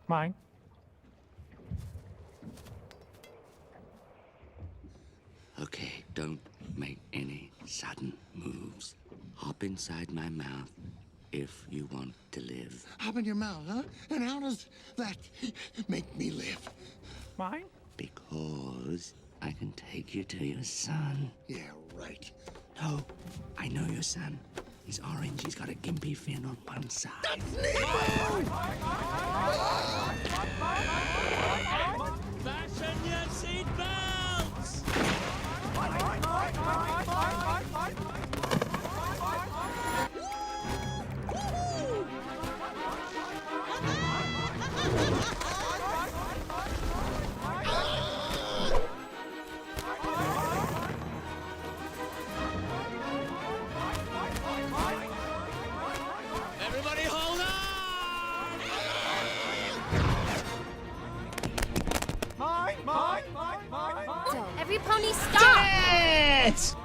Mine. Okay, don't make any sudden moves. Hop inside my mouth if you want to live. Hop in your mouth, huh? And how does that make me live? Mine. Because I can take you to your son. Yeah, right. No, I know your son. He's orange. He's got a gimpy fin on one side. Fasten your seatbelts! Everybody hold on! Mine. So, every pony stop! Yes!